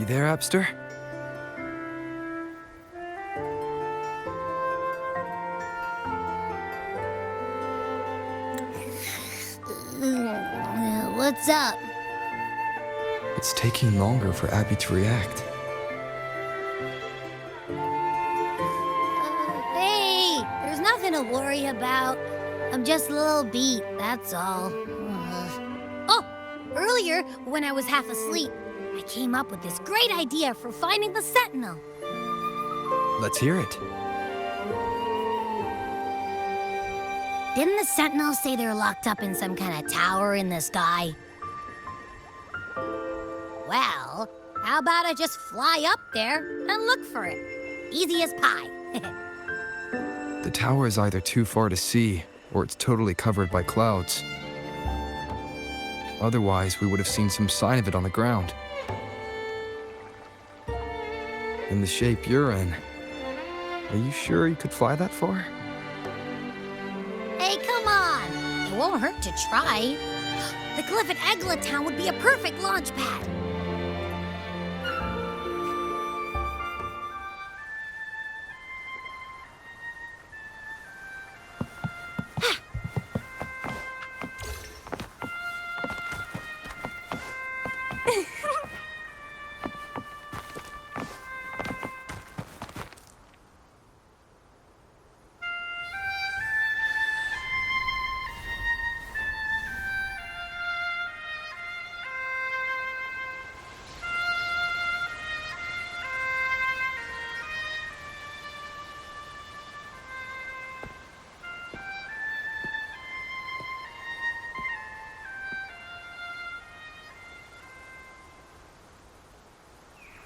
You there, Abster? What's up? It's taking longer for Abby to react. Hey, there's nothing to worry about. I'm just a little beat, that's all. Oh, earlier, when I was half asleep, I came up with this great idea for finding the Sentinel. Let's hear it. Didn't the Sentinels say they're locked up in some kind of tower in the sky? Well, how about I just fly up there and look for it? Easy as pie. The tower is either too far to see, or it's totally covered by clouds. Otherwise, we would have seen some sign of it on the ground. In the shape you're in, are you sure you could fly that far? Hey, come on! It won't hurt to try. The cliff at Egla Town would be a perfect launch pad.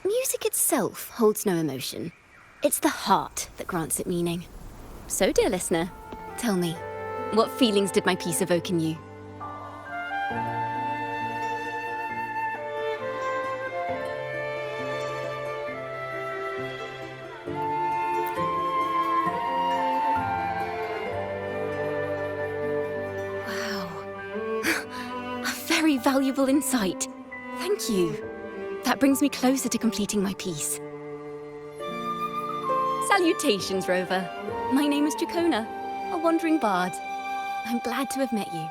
Music itself holds no emotion. It's the heart that grants it meaning. So, dear listener, tell me, what feelings did my piece evoke in you? Wow. A very valuable insight. Thank you. That brings me closer to completing my piece. Salutations, Rover. My name is Jacona, a wandering bard. I'm glad to have met you.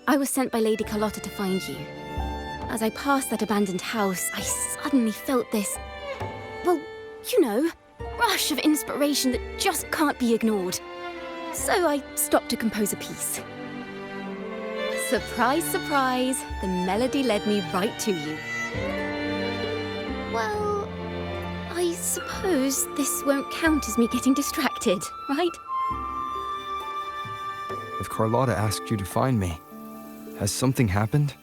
I was sent by Lady Carlotta to find you. As I passed that abandoned house, I suddenly felt this, well, you know, rush of inspiration that just can't be ignored. So I stopped to compose a piece. Surprise, surprise, the melody led me right to you. Well, I suppose this won't count as me getting distracted, right? If Carlotta asked you to find me, has something happened?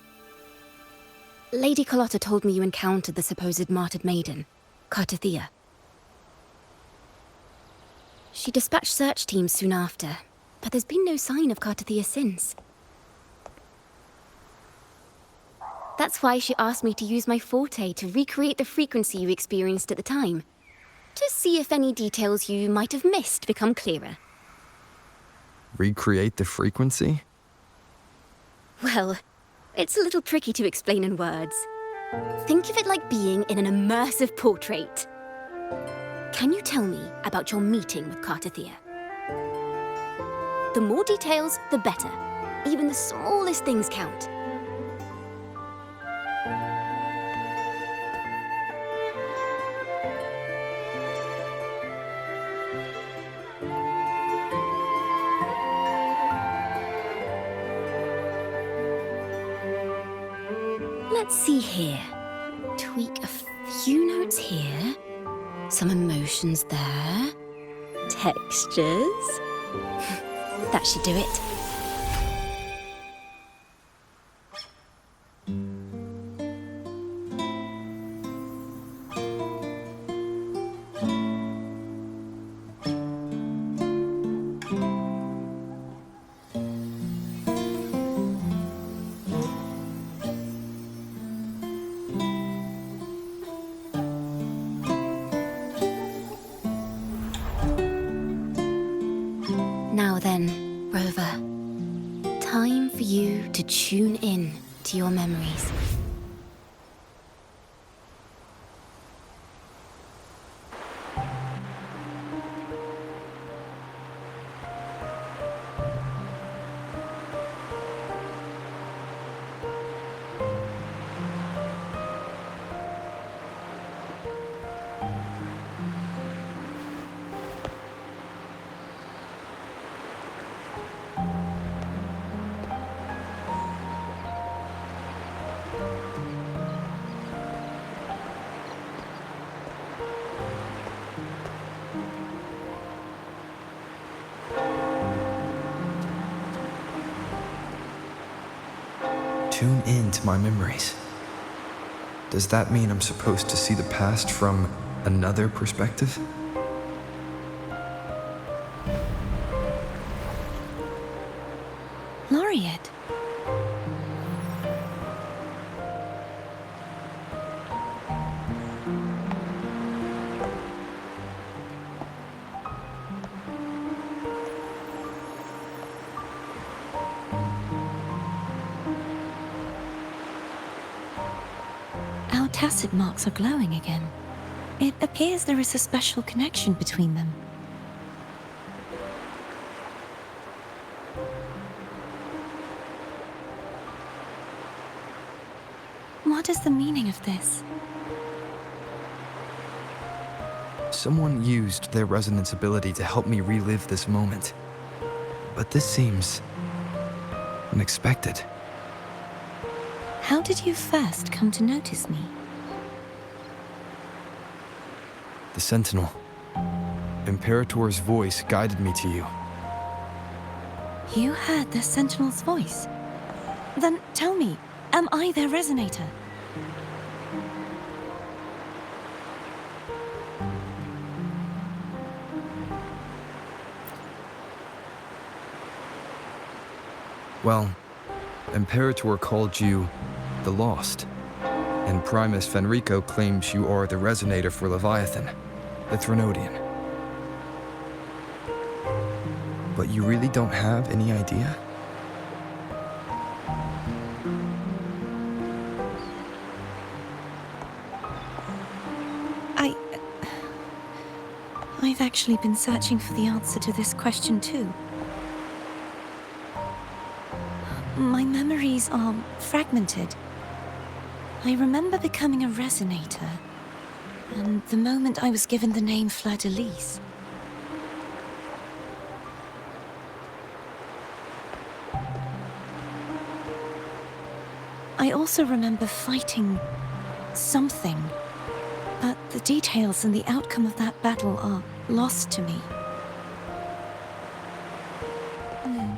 Lady Carlotta told me you encountered the supposed martyred maiden, Cartathea. She dispatched search teams soon after, but there's been no sign of Cartathea since. That's why she asked me to use my forte to recreate the frequency you experienced at the time, to see if any details you might have missed become clearer. Recreate the frequency? Well, it's a little tricky to explain in words. Think of it like being in an immersive portrait. Can you tell me about your meeting with Cartathea? The more details, the better. Even the smallest things count. Let's see here. Tweak a few notes here. Some emotions there. Textures. That should do it. tune in to my memories. Does that mean I'm supposed to see the past from another perspective? Laureate. Our tacit marks are glowing again. It appears there is a special connection between them. What is the meaning of this? Someone used their resonance ability to help me relive this moment. But this seems unexpected. How did you first come to notice me? The Sentinel. Imperator's voice guided me to you. You heard the Sentinel's voice? Then tell me, am I their resonator? Well, Imperator called you the Lost, and Primus Fenrico claims you are the resonator for Leviathan, the Threnodian. But you really don't have any idea? I've actually been searching for the answer to this question too. My memories are fragmented. I remember becoming a resonator, and the moment I was given the name Fleur-de-Lis. I also remember fighting something, but the details and the outcome of that battle are lost to me.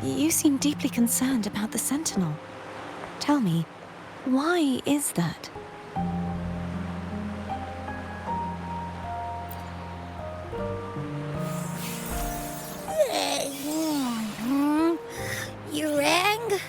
You seem deeply concerned about the Sentinel. Tell me, why is that? You rang?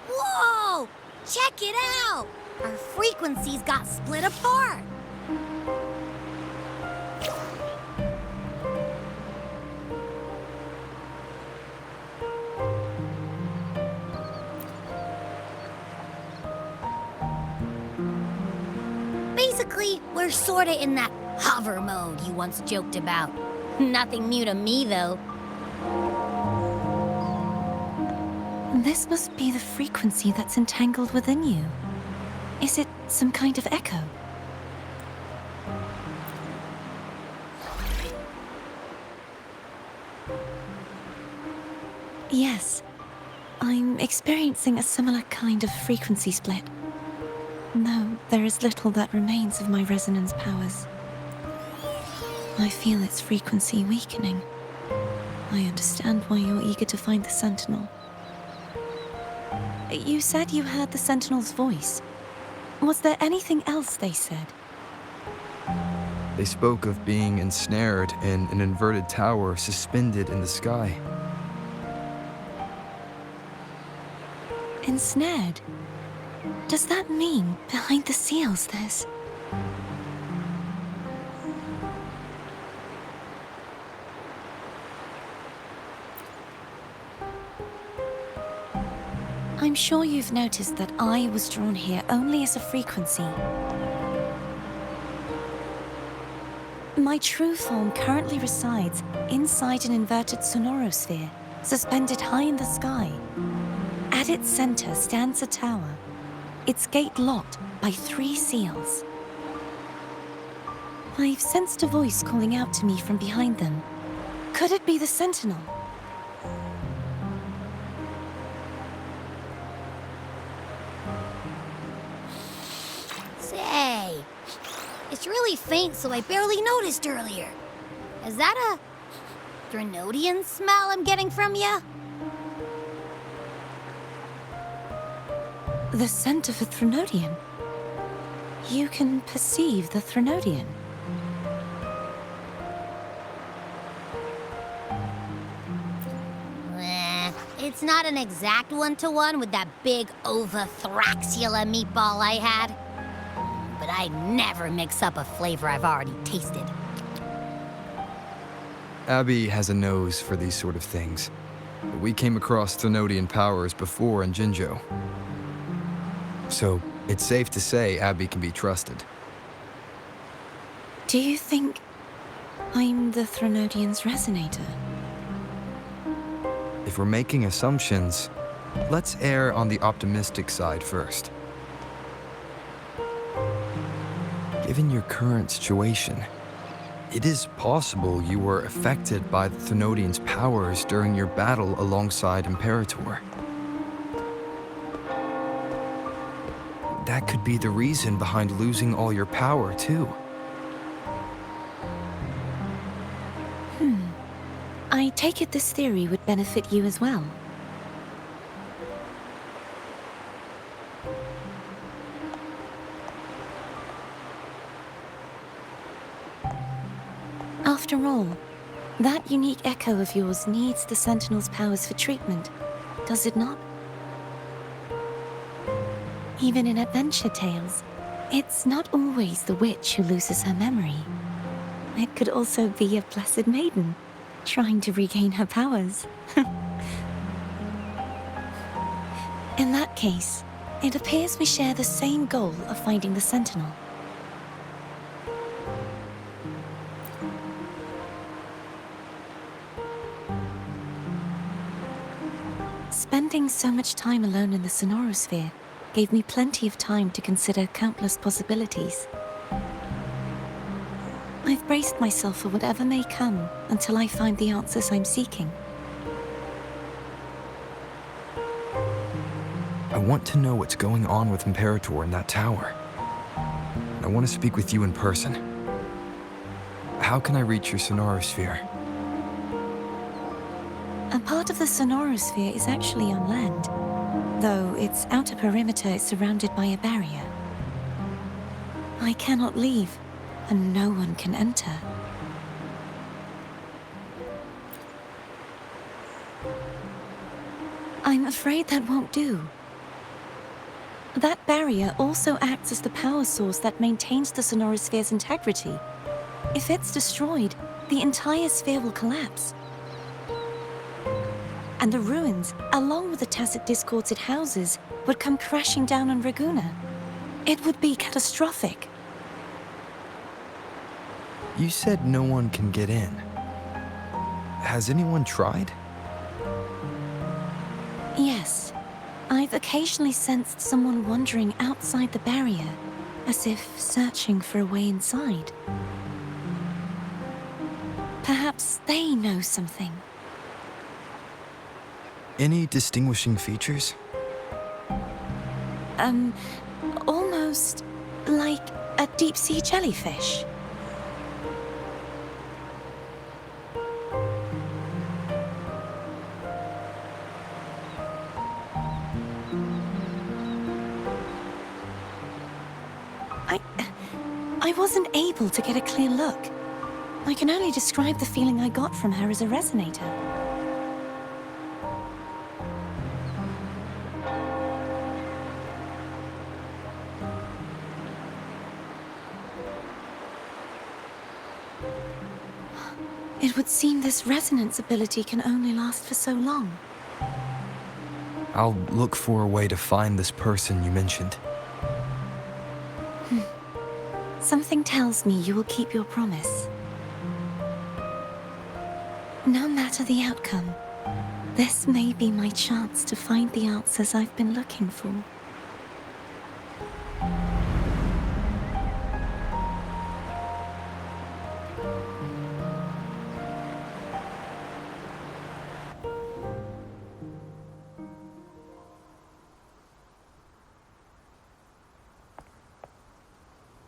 Whoa! Check it out! Our frequencies got split apart. Basically, we're sorta in that hover mode you once joked about. Nothing new to me, though. This must be the frequency that's entangled within you. Is it some kind of echo? Yes, I'm experiencing a similar kind of frequency split. Though there is little that remains of my resonance powers. I feel its frequency weakening. I understand why you're eager to find the Sentinel. You said you heard the Sentinel's voice. Was there anything else they said? They spoke of being ensnared in an inverted tower suspended in the sky. Ensnared? Does that mean behind the seals there's... I'm sure you've noticed that I was drawn here only as a frequency. My true form currently resides inside an inverted sonorosphere, suspended high in the sky. At its center stands a tower, its gate locked by 3 seals. I've sensed a voice calling out to me from behind them. Could it be the Sentinel? Say, it's really faint, so I barely noticed earlier. Is that a Threnodian smell I'm getting from you? The scent of a Threnodian. You can perceive the Threnodian. It's not an exact one-to-one with that big Ovathraxula meatball I had. But I never mix up a flavor I've already tasted. Abby has a nose for these sort of things. We came across Threnodian powers before in Jinzhou. So, it's safe to say Abby can be trusted. Do you think I'm the Threnodian's resonator? If we're making assumptions, let's err on the optimistic side first. Given your current situation, it is possible you were affected by the Threnodian's powers during your battle alongside Imperator. That could be the reason behind losing all your power, too. I take it this theory would benefit you as well. After all, that unique echo of yours needs the Sentinel's powers for treatment, does it not? Even in adventure tales, it's not always the witch who loses her memory. It could also be a blessed maiden, trying to regain her powers. In that case, it appears we share the same goal of finding the Sentinel. Spending so much time alone in the Sonorosphere gave me plenty of time to consider countless possibilities. I've braced myself for whatever may come until I find the answers I'm seeking. I want to know what's going on with Imperator in that tower. I want to speak with you in person. How can I reach your Sonorosphere? A part of the Sonorosphere is actually on land, though its outer perimeter is surrounded by a barrier. I cannot leave, and no one can enter. I'm afraid that won't do. That barrier also acts as the power source that maintains the Sonorosphere's integrity. If it's destroyed, the entire sphere will collapse. And the ruins, along with the tacit discords it houses, would come crashing down on Raguna. It would be catastrophic. You said no one can get in. Has anyone tried? Yes. I've occasionally sensed someone wandering outside the barrier, as if searching for a way inside. Perhaps they know something. Any distinguishing features? Almost like a deep-sea jellyfish. I wasn't able to get a clear look. I can only describe the feeling I got from her as a resonator. It would seem this resonance ability can only last for so long. I'll look for a way to find this person you mentioned. Something tells me you will keep your promise. No matter the outcome, this may be my chance to find the answers I've been looking for.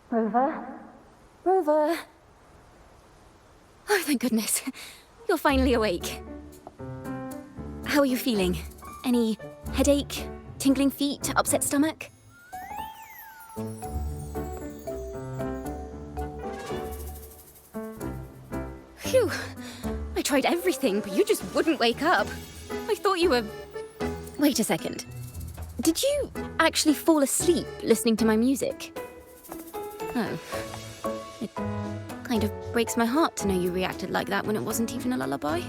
Rover? Rover? Oh, thank thank goodness. You're finally awake. How are you feeling? Any headache, tingling feet, upset stomach? Phew. I tried everything, but you just wouldn't wake up. I thought you were... Wait a second. Did you actually fall asleep listening to my music? Oh. It kind of breaks my heart to know you reacted like that when it wasn't even a lullaby.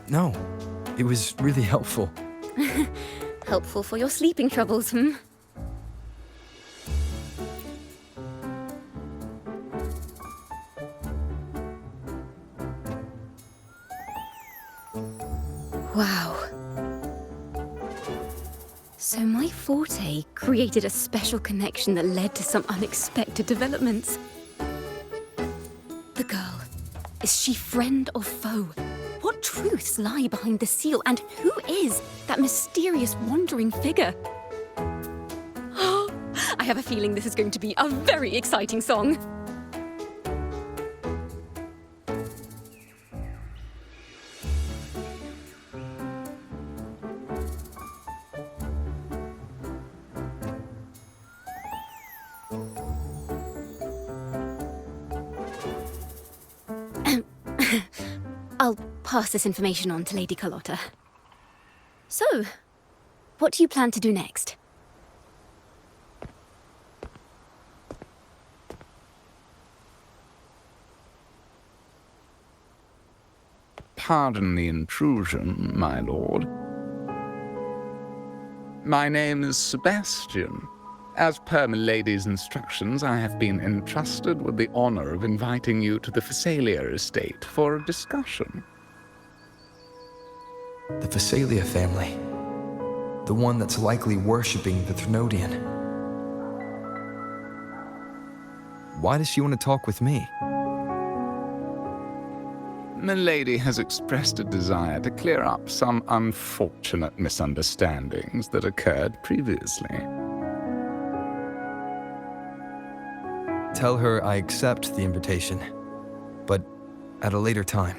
No, it was really helpful. Helpful for your sleeping troubles, hmm? Wow. So my forte created a special connection that led to some unexpected developments. The girl, is she friend or foe? What truths lie behind the seal, and who is that mysterious wandering figure? I have a feeling this is going to be a very exciting song. I'll pass this information on to Lady Carlotta. So, what do you plan to do next? Pardon the intrusion, my lord. My name is Sebastian. As per milady's instructions, I have been entrusted with the honor of inviting you to the Phasalia estate for a discussion. The Phasalia family. The one that's likely worshipping the Thrnodian. Why does she want to talk with me? Milady has expressed a desire to clear up some unfortunate misunderstandings that occurred previously. Tell her I accept the invitation, but at a later time.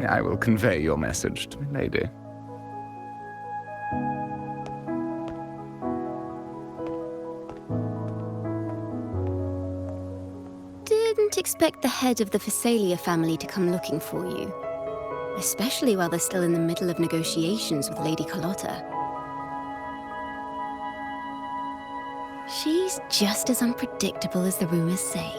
I will convey your message to Milady. Didn't expect the head of the Phasalia family to come looking for you. Especially while they're still in the middle of negotiations with Lady Carlotta. She's just as unpredictable as the rumors say.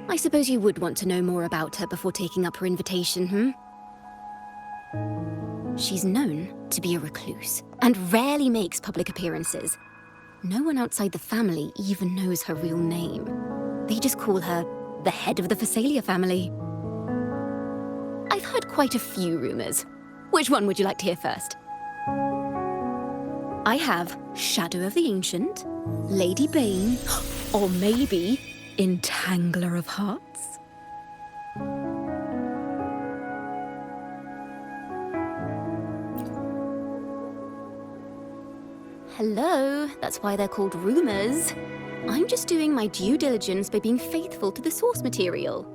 I suppose you would want to know more about her before taking up her invitation, hmm? She's known to be a recluse, and rarely makes public appearances. No one outside the family even knows her real name. They just call her the head of the Phasalia family. I've heard quite a few rumors. Which one would you like to hear first? I have Shadow of the Ancient, Lady Bane, or maybe Entangler of Hearts. Hello, that's why they're called rumors. I'm just doing my due diligence by being faithful to the source material.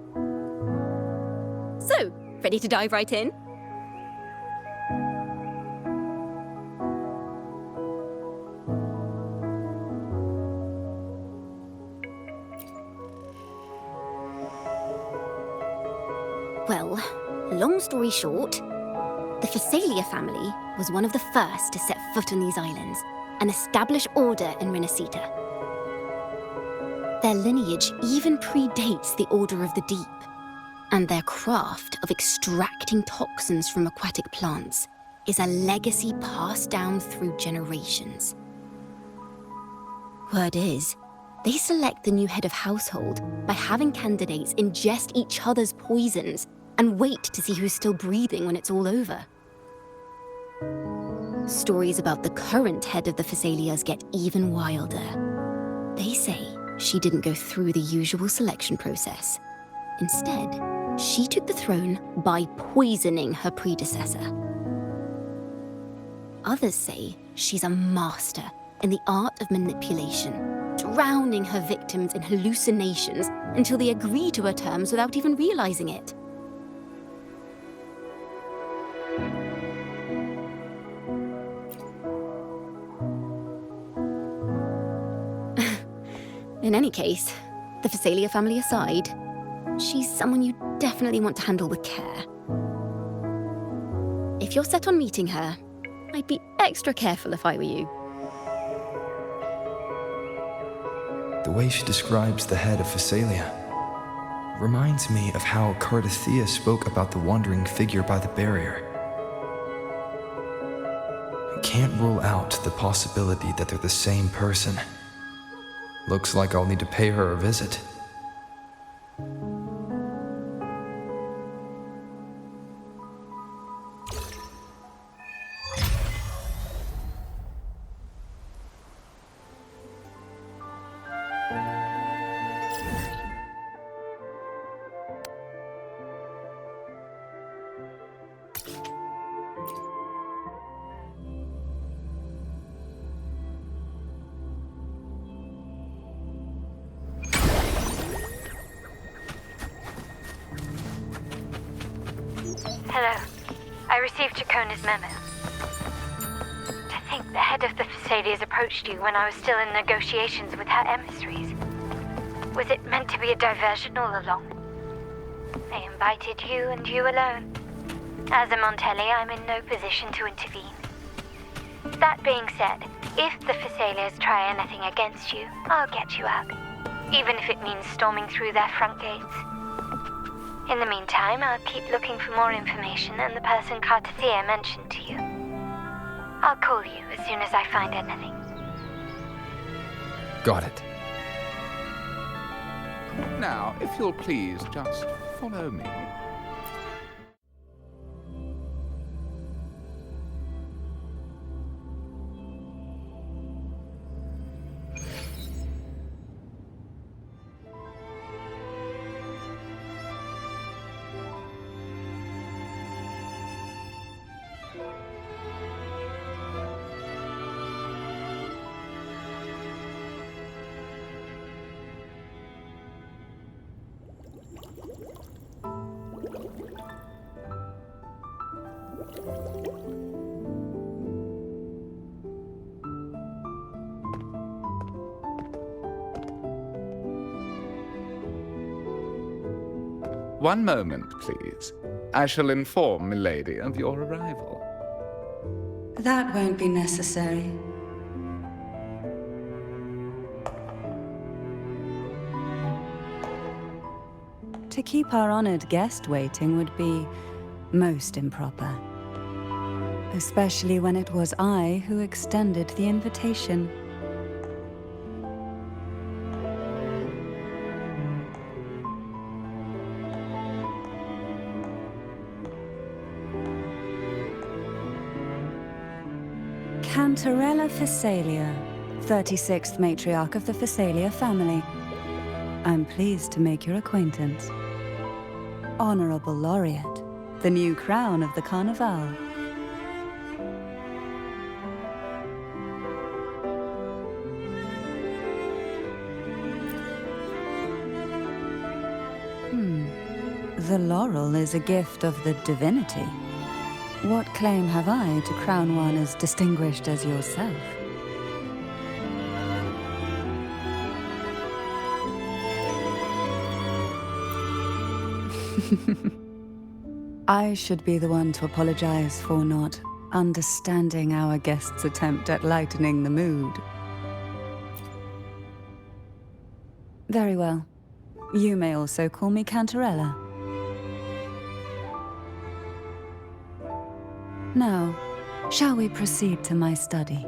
So, ready to dive right in? Well, long story short, the Phasalia family was one of the first to set foot on these islands and establish order in Renacita. Their lineage even predates the Order of the Deep, and their craft of extracting toxins from aquatic plants is a legacy passed down through generations. Word is, they select the new head of household by having candidates ingest each other's poisons and wait to see who's still breathing when it's all over. Stories about the current head of the Phasalias get even wilder. They say she didn't go through the usual selection process. Instead, she took the throne by poisoning her predecessor. Others say she's a master in the art of manipulation, drowning her victims in hallucinations until they agree to her terms without even realizing it. In any case, the Phasalia family aside, she's someone you definitely want to handle with care. If you're set on meeting her, I'd be extra careful if I were you. The way she describes the head of Phasalia reminds me of how Cardathea spoke about the wandering figure by the barrier. I can't rule out the possibility that they're the same person. Looks like I'll need to pay her a visit. Hello. I received Chacona's memo. To think the head of the Phasalias approached you when I was still in negotiations with her emissaries. Was it meant to be a diversion all along? They invited you and you alone. As a Montelli, I'm in no position to intervene. That being said, if the Phasalias try anything against you, I'll get you out. Even if it means storming through their front gates. In the meantime, I'll keep looking for more information and the person Cardathea mentioned to you. I'll call you as soon as I find anything. Got it. Now, if you'll please just follow me. One moment, please. I shall inform Milady of your arrival. That won't be necessary. To keep our honored guest waiting would be most improper. Especially when it was I who extended the invitation. Cantarella Phasalia, 36th matriarch of the Phasalia family. I'm pleased to make your acquaintance. Honorable Laureate, the new crown of the Carnival. The laurel is a gift of the divinity. What claim have I to crown one as distinguished as yourself? I should be the one to apologize for not understanding our guest's attempt at lightening the mood. Very well. You may also call me Cantarella. Now, shall we proceed to my study?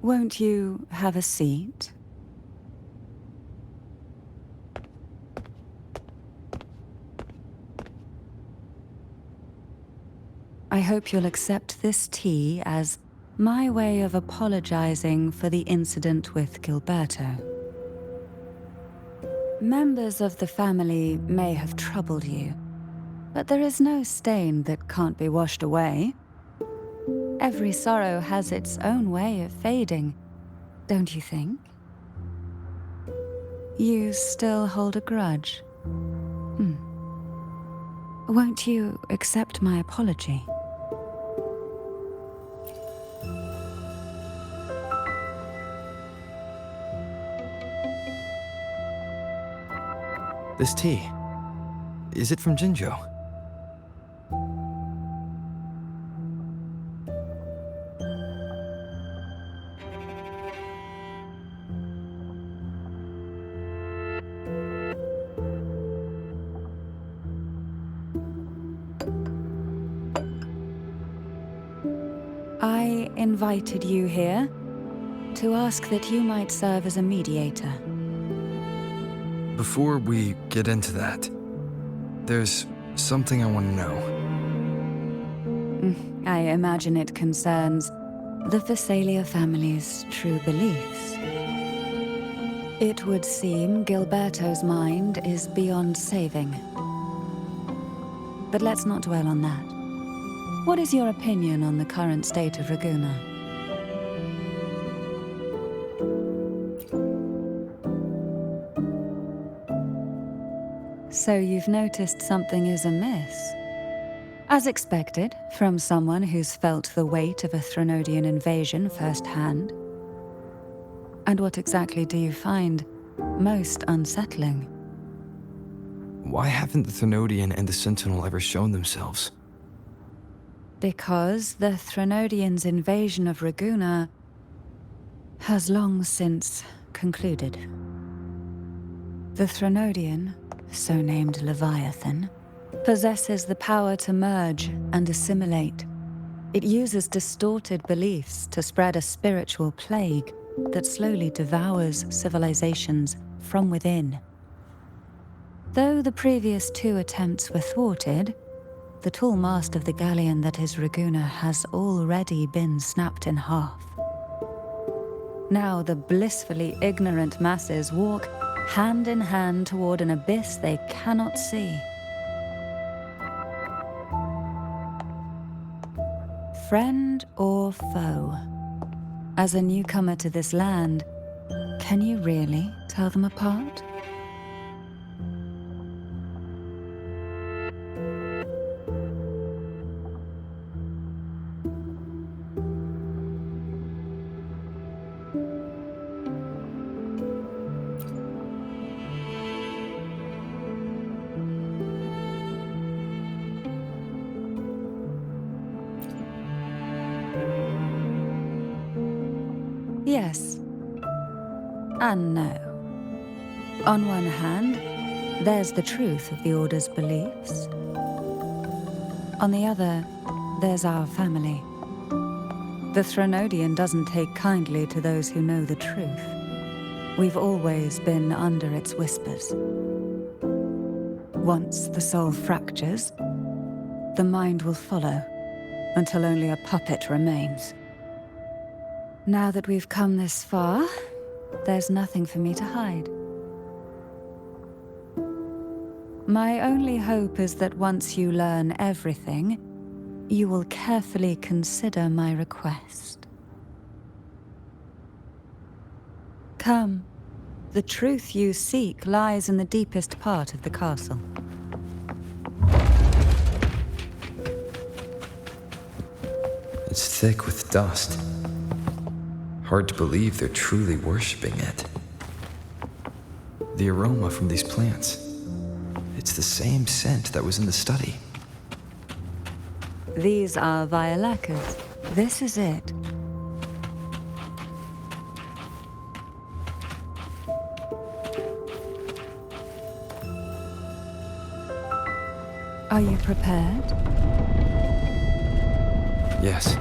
Won't you have a seat? I hope you'll accept this tea as my way of apologizing for the incident with Gilberto. Members of the family may have troubled you, but there is no stain that can't be washed away. Every sorrow has its own way of fading, don't you think? You still hold a grudge? Won't you accept my apology? This tea, is it from Jinjo? I invited you here to ask that you might serve as a mediator. Before we get into that, there's something I want to know. I imagine it concerns the Phasalia family's true beliefs. It would seem Gilberto's mind is beyond saving. But let's not dwell on that. What is your opinion on the current state of Raguna? So you've noticed something is amiss? As expected, from someone who's felt the weight of a Threnodian invasion firsthand. And what exactly do you find most unsettling? Why haven't the Threnodian and the Sentinel ever shown themselves? Because the Threnodians' invasion of Raguna has long since concluded. The Threnodian, so named Leviathan, possesses the power to merge and assimilate. It uses distorted beliefs to spread a spiritual plague that slowly devours civilizations from within. Though the previous 2 attempts were thwarted, the tall mast of the galleon that is Raguna has already been snapped in half. Now the blissfully ignorant masses walk hand in hand toward an abyss they cannot see. Friend or foe? As a newcomer to this land, can you really tell them apart? Yes. And no. On one hand, there's the truth of the Order's beliefs. On the other, there's our family. The Threnodian doesn't take kindly to those who know the truth. We've always been under its whispers. Once the soul fractures, the mind will follow, until only a puppet remains. Now that we've come this far, there's nothing for me to hide. My only hope is that once you learn everything, you will carefully consider my request. Come. The truth you seek lies in the deepest part of the castle. It's thick with dust. Hard to believe they're truly worshipping it. The aroma from these plants, it's the same scent that was in the study. These are violacas. This is it. Are you prepared? Yes.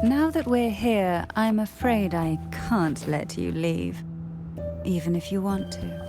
Now that we're here, I'm afraid I can't let you leave, even if you want to.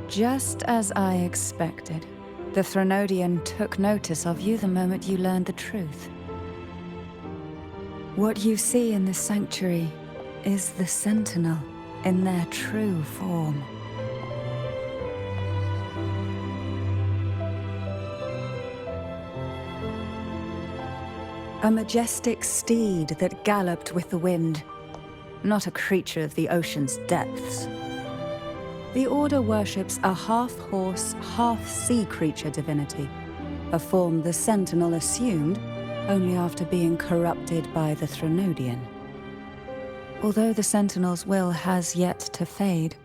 Just as I expected, the Threnodian took notice of you the moment you learned the truth. What you see in this sanctuary is the Sentinel in their true form. A majestic steed that galloped with the wind, not a creature of the ocean's depths. The Order worships a half-horse, half-sea creature divinity, a form the Sentinel assumed only after being corrupted by the Threnodian. Although the Sentinel's will has yet to fade,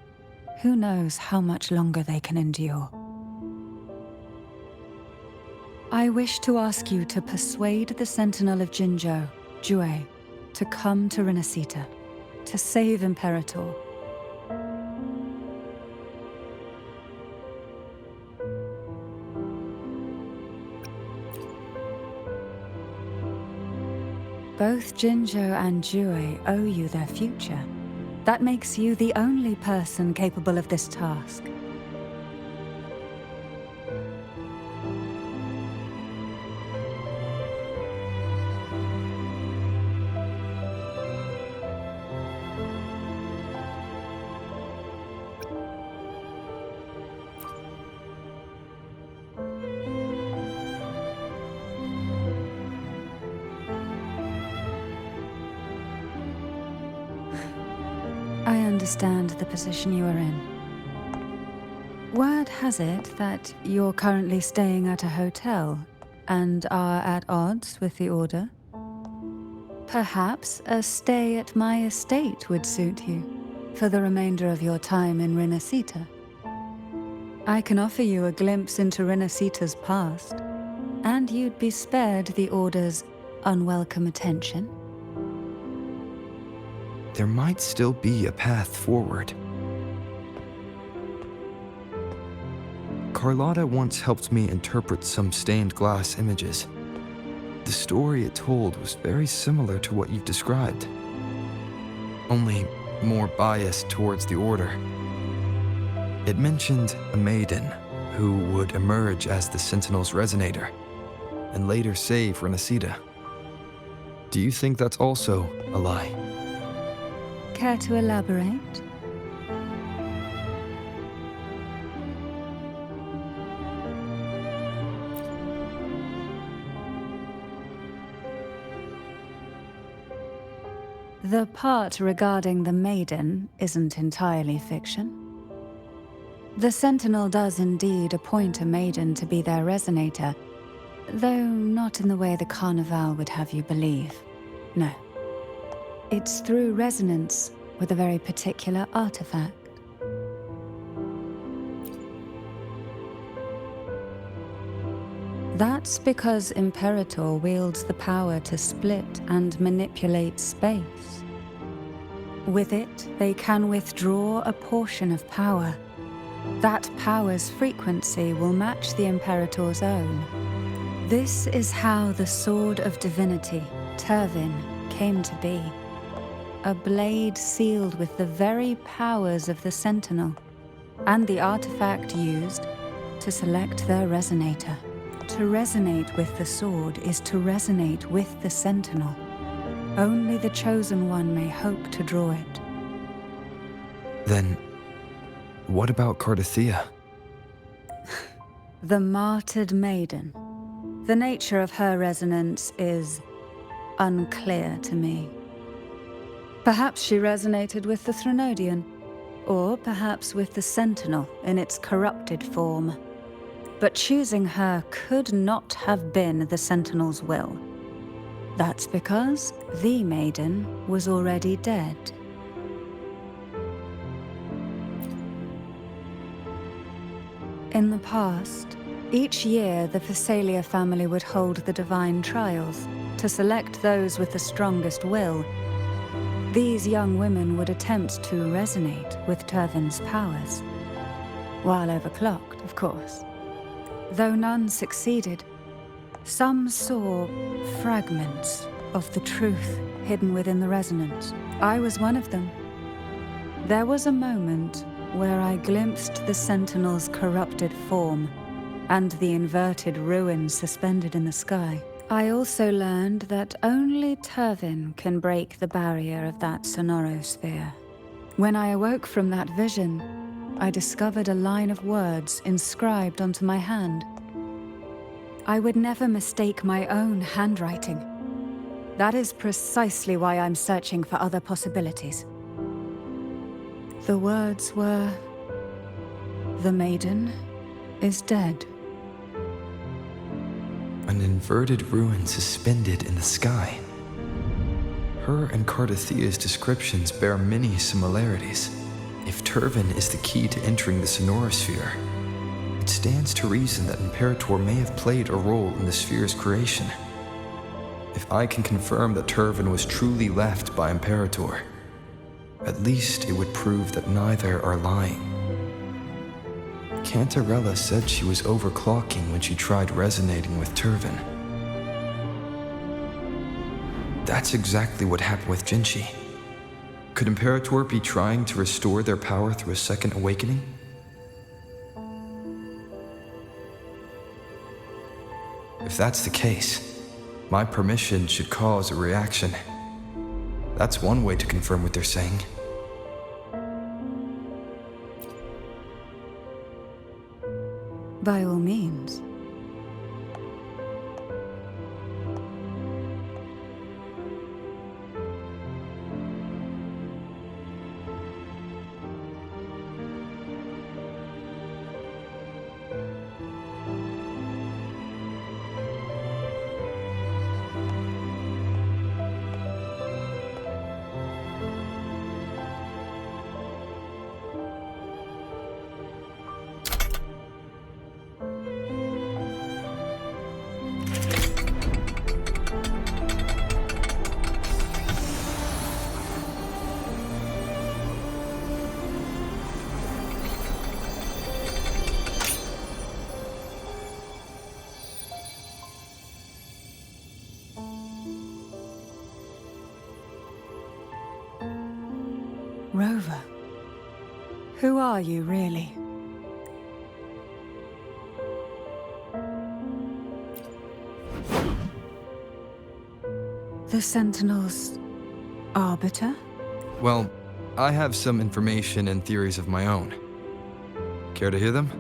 who knows how much longer they can endure. I wish to ask you to persuade the Sentinel of Jinzhou, Jue, to come to Renacita, to save Imperator. Both Jinzhou and Jue owe you their future. That makes you the only person capable of this task. I understand the position you are in. Word has it that you're currently staying at a hotel and are at odds with the Order. Perhaps a stay at my estate would suit you for the remainder of your time in Renacita. I can offer you a glimpse into Renacita's past, and you'd be spared the Order's unwelcome attention. There might still be a path forward. Carlotta once helped me interpret some stained glass images. The story it told was very similar to what you've described, only more biased towards the Order. It mentioned a maiden who would emerge as the Sentinel's resonator and later save Renacita. Do you think that's also a lie? Care to elaborate? The part regarding the maiden isn't entirely fiction. The Sentinel does indeed appoint a maiden to be their resonator, though not in the way the Carnival would have you believe. No. It's through resonance with a very particular artifact. That's because Imperator wields the power to split and manipulate space. With it, they can withdraw a portion of power. That power's frequency will match the Imperator's own. This is how the Sword of Divinity, Turvin, came to be. A blade sealed with the very powers of the Sentinel, and the artifact used to select their resonator. To resonate with the sword is to resonate with the Sentinel. Only the Chosen One may hope to draw it. Then, what about Cardothea? The martyred maiden. The nature of her resonance is unclear to me. Perhaps she resonated with the Threnodian, or perhaps with the Sentinel in its corrupted form. But choosing her could not have been the Sentinel's will. That's because the maiden was already dead. In the past, each year the Phasalia family would hold the divine trials to select those with the strongest will. These young women would attempt to resonate with Turvin's powers. While overclocked, of course. Though none succeeded, some saw fragments of the truth hidden within the resonance. I was one of them. There was a moment where I glimpsed the Sentinel's corrupted form and the inverted ruins suspended in the sky. I also learned that only Turvin can break the barrier of that sonorosphere. When I awoke from that vision, I discovered a line of words inscribed onto my hand. I would never mistake my own handwriting. That is precisely why I'm searching for other possibilities. The words were, "The maiden is dead." An inverted ruin suspended in the sky. Her and Cardathia's descriptions bear many similarities. If Turvin is the key to entering the sonorosphere, it stands to reason that Imperator may have played a role in the sphere's creation. If I can confirm that Turvin was truly left by Imperator, at least it would prove that neither are lying. Cantarella said she was overclocking when she tried resonating with Turvin. That's exactly what happened with Jinchi. Could Imperator be trying to restore their power through a second awakening? If that's the case, my permission should cause a reaction. That's one way to confirm what they're saying. By all means. Rover, who are you really? The Sentinel's arbiter? Well, I have some information and theories of my own. Care to hear them?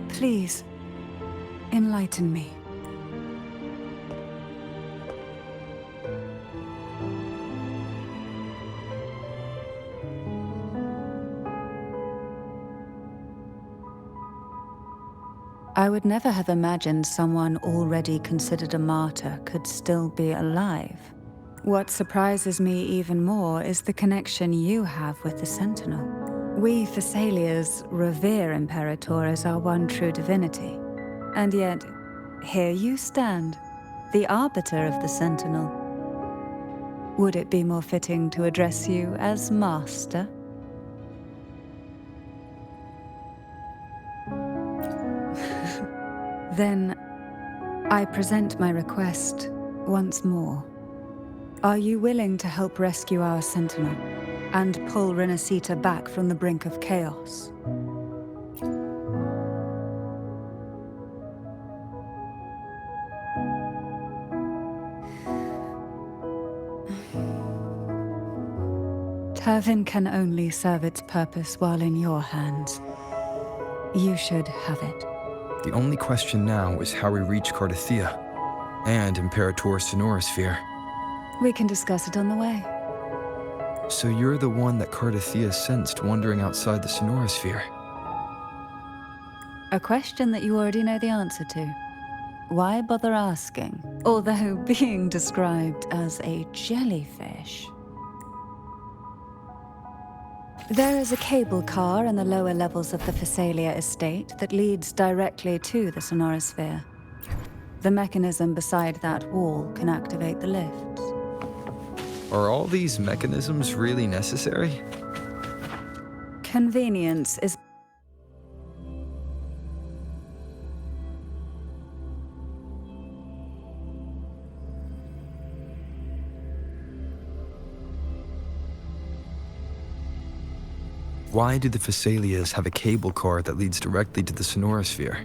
Please, enlighten me. I would never have imagined someone already considered a martyr could still be alive. What surprises me even more is the connection you have with the Sentinel. We Thessalians revere Imperator as our one true divinity. And yet, here you stand, the arbiter of the Sentinel. Would it be more fitting to address you as Master? Then, I present my request once more. Are you willing to help rescue our Sentinel and pull Renacita back from the brink of chaos? Turvin can only serve its purpose while in your hands. You should have it. The only question now is how we reach Cardathia and Imperator's sonorosphere. We can discuss it on the way. So you're the one that Cardathia sensed wandering outside the sonorosphere? A question that you already know the answer to. Why bother asking? Although being described as a jellyfish. There is a cable car in the lower levels of the Phasalia estate that leads directly to the sonorosphere. The mechanism beside that wall can activate the lifts. Are all these mechanisms really necessary? Convenience is... Why do the Phasalias have a cable car that leads directly to the sonorosphere?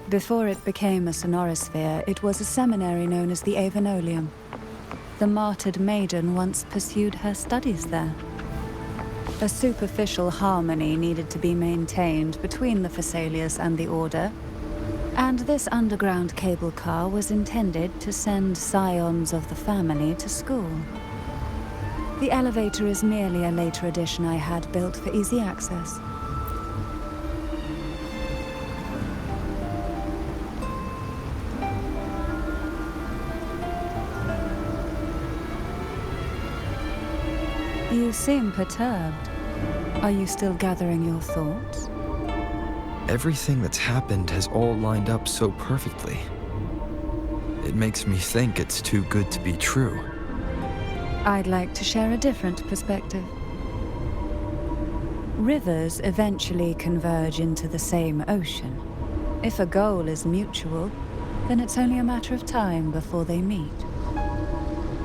Before it became a sonorosphere, it was a seminary known as the Avenolium. The martyred maiden once pursued her studies there. A superficial harmony needed to be maintained between the Phasalias and the Order, and this underground cable car was intended to send scions of the family to school. The elevator is merely a later addition I had built for easy access. You seem perturbed. Are you still gathering your thoughts? Everything that's happened has all lined up so perfectly. It makes me think it's too good to be true. I'd like to share a different perspective. Rivers eventually converge into the same ocean. If a goal is mutual, then it's only a matter of time before they meet.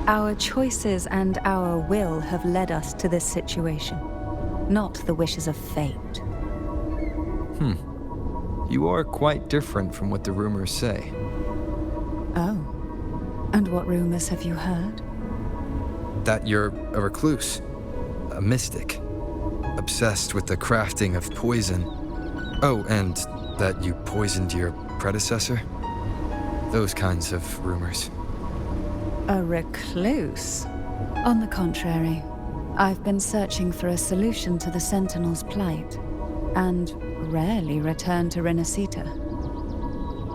Our choices and our will have led us to this situation, not the wishes of fate. You are quite different from what the rumors say. Oh. And what rumors have you heard? That you're a recluse, a mystic, obsessed with the crafting of poison. Oh, and that you poisoned your predecessor? Those kinds of rumors. A recluse? On the contrary, I've been searching for a solution to the Sentinel's plight, and rarely return to Renacita.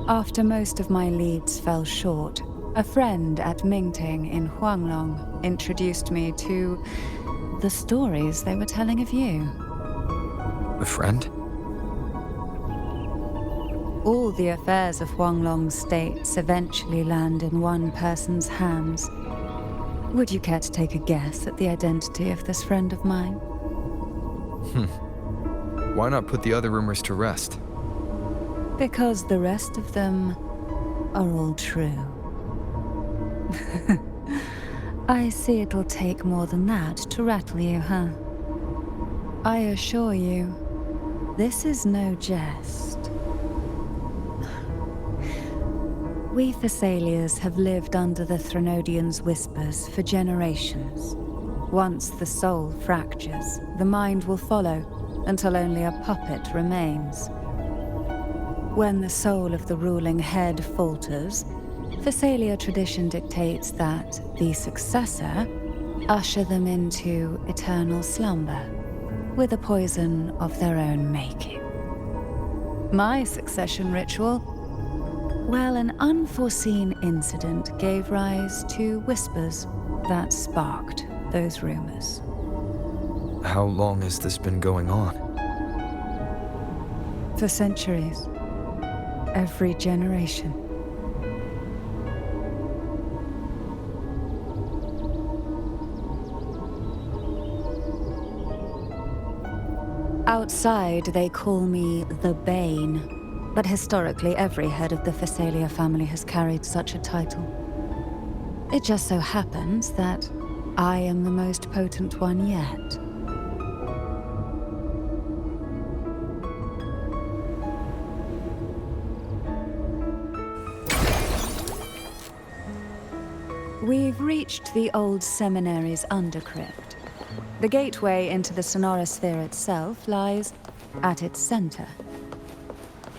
After most of my leads fell short, a friend at Mingting in Huanglong introduced me to the stories they were telling of you. A friend? All the affairs of Huanglong states eventually land in one person's hands. Would you care to take a guess at the identity of this friend of mine? Why not put the other rumors to rest? Because the rest of them are all true. I see it'll take more than that to rattle you, huh? I assure you, this is no jest. We Thessalians have lived under the Threnodians' whispers for generations. Once the soul fractures, the mind will follow, until only a puppet remains. When the soul of the ruling head falters, Thessalia tradition dictates that the successor usher them into eternal slumber, with a poison of their own making. My succession ritual? Well, an unforeseen incident gave rise to whispers that sparked those rumors. How long has this been going on? For centuries. Every generation. Outside, they call me the Bane, but historically every head of the Phasalia family has carried such a title. It just so happens that I am the most potent one yet. We've reached the old seminary's undercrypt. The gateway into the sonorosphere itself lies at its center.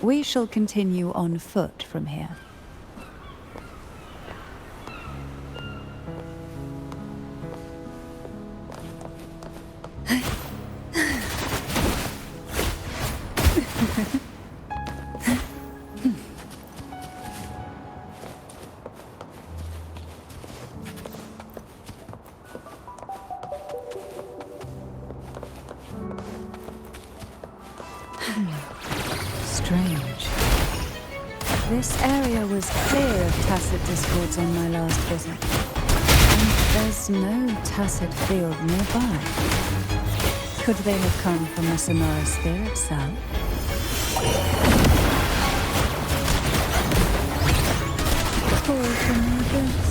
We shall continue on foot from here. strange. This area was clear of tacit discords on my last visit. And there's no tacit field nearby. Could they have come from the sonorosphere itself? Fall from the abyss.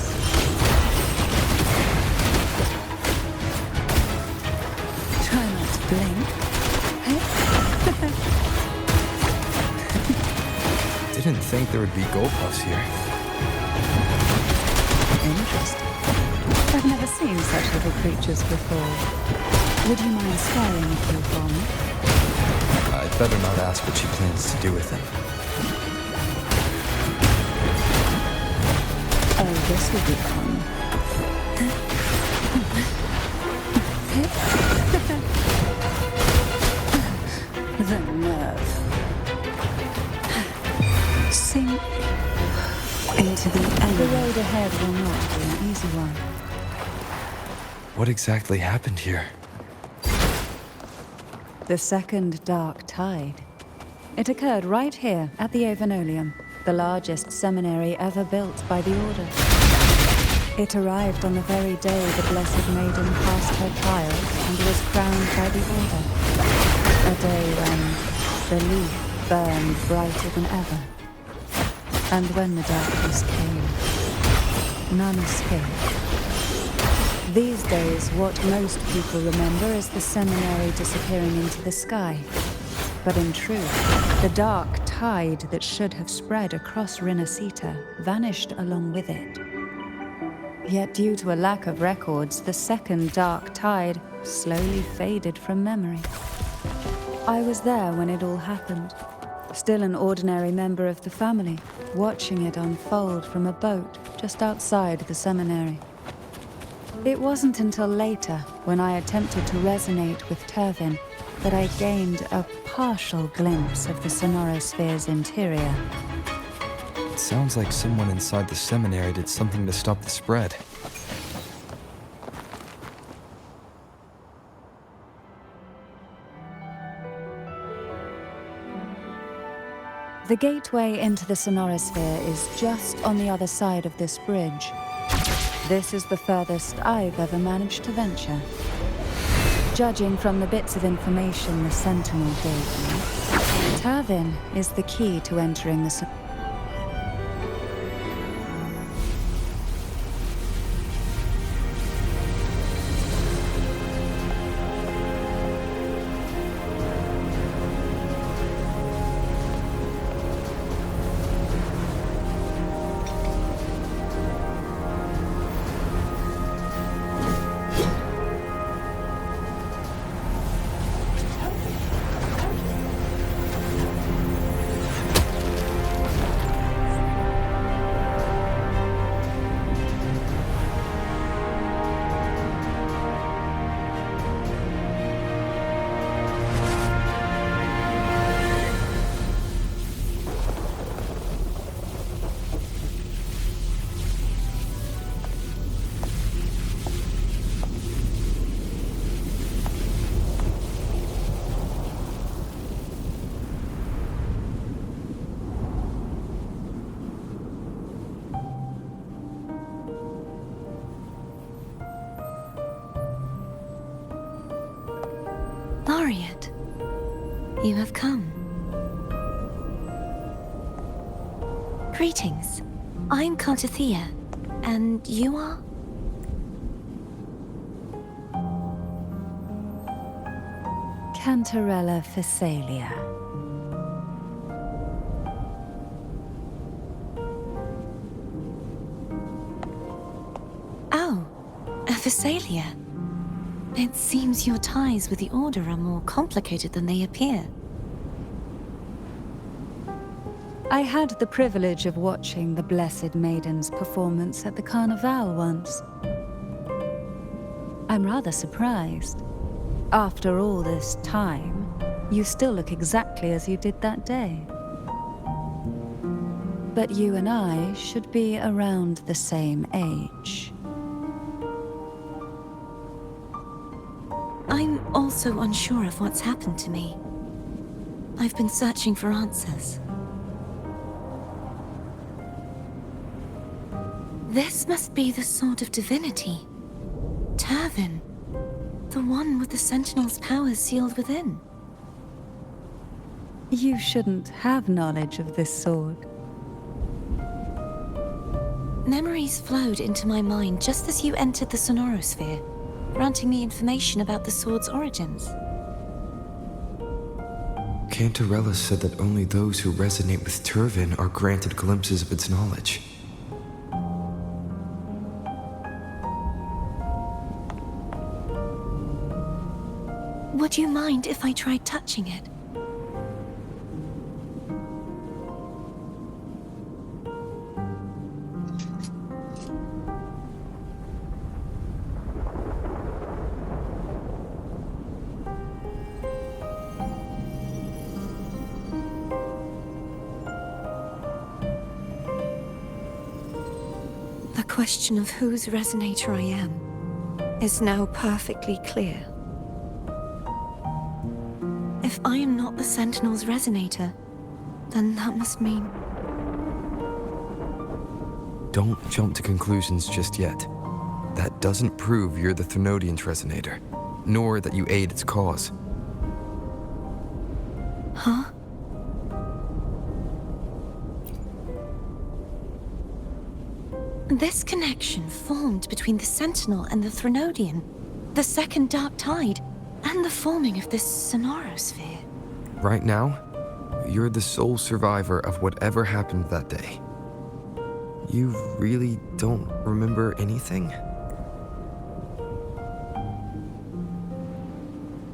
Try not to blink. Didn't think there would be goldpuffs here. Interesting. I've never seen such little creatures before. Would you mind scaring a few for me? I'd better not ask what she plans to do with them. Oh, this will be fun. The nerve. Sink into the end. The road ahead will not be an easy one. What exactly happened here? The second dark tide. It occurred right here at the Avenolium, the largest seminary ever built by the Order. It arrived on the very day the Blessed Maiden passed her trials and was crowned by the Order. A day when the leaf burned brighter than ever. And when the darkness came, none escaped. These days, what most people remember is the seminary disappearing into the sky. But in truth, the dark tide that should have spread across Rinascita vanished along with it. Yet due to a lack of records, the second dark tide slowly faded from memory. I was there when it all happened, still an ordinary member of the family, watching it unfold from a boat just outside the seminary. It wasn't until later, when I attempted to resonate with Tervin, that I gained a partial glimpse of the sonorosphere's interior. It sounds like someone inside the seminary did something to stop the spread. The gateway into the sonorosphere is just on the other side of this bridge. This is the furthest I've ever managed to venture. Judging from the bits of information the Sentinel gave me, Tervin is the key to entering the Laureate, you have come. Greetings. I'm Cartathea, and you are? Cantarella Phasalia. Oh, a Phasalia. It seems your ties with the Order are more complicated than they appear. I had the privilege of watching the Blessed Maiden's performance at the Carnival once. I'm rather surprised. After all this time, you still look exactly as you did that day. But you and I should be around the same age. I'm also unsure of what's happened to me. I've been searching for answers. This must be the Sword of Divinity. Turvin. The one with the Sentinel's powers sealed within. You shouldn't have knowledge of this sword. Memories flowed into my mind just as you entered the Sonorosphere, granting me information about the sword's origins. Cantarella said that only those who resonate with Turvin are granted glimpses of its knowledge. Would you mind if I tried touching it? The question of whose resonator I am is now perfectly clear. If I am not the Sentinel's resonator, then that must mean... Don't jump to conclusions just yet. That doesn't prove you're the Thenodian's resonator, nor that you aid its cause. Huh? This connection formed between the Sentinel and the Thenodian, the second Dark Tide, and the forming of this Sonorosphere. Right now, you're the sole survivor of whatever happened that day. You really don't remember anything?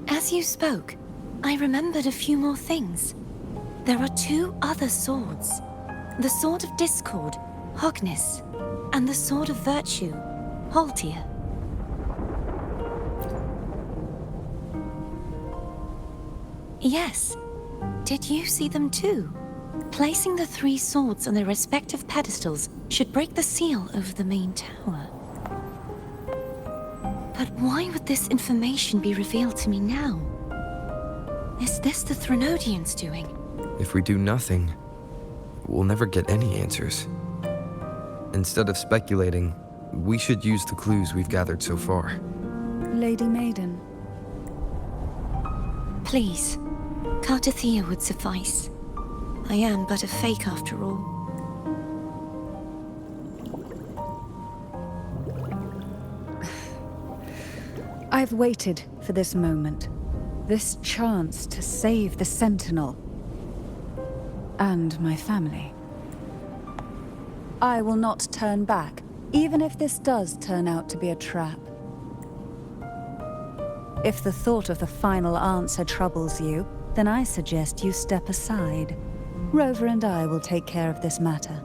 As you spoke, I remembered a few more things. There are two other swords. The Sword of Discord, Hognis, and the Sword of Virtue, Haltia. Yes. Did you see them too? Placing the three swords on their respective pedestals should break the seal over the main tower. But why would this information be revealed to me now? Is this the Thenodian's doing? If we do nothing, we'll never get any answers. Instead of speculating, we should use the clues we've gathered so far. Lady Maiden, Please, Cartathea would suffice. I am but a fake after all. I've waited for this moment. This chance to save the Sentinel. And my family. I will not turn back, even if this does turn out to be a trap. If the thought of the final answer troubles you, then I suggest you step aside. Rover and I will take care of this matter.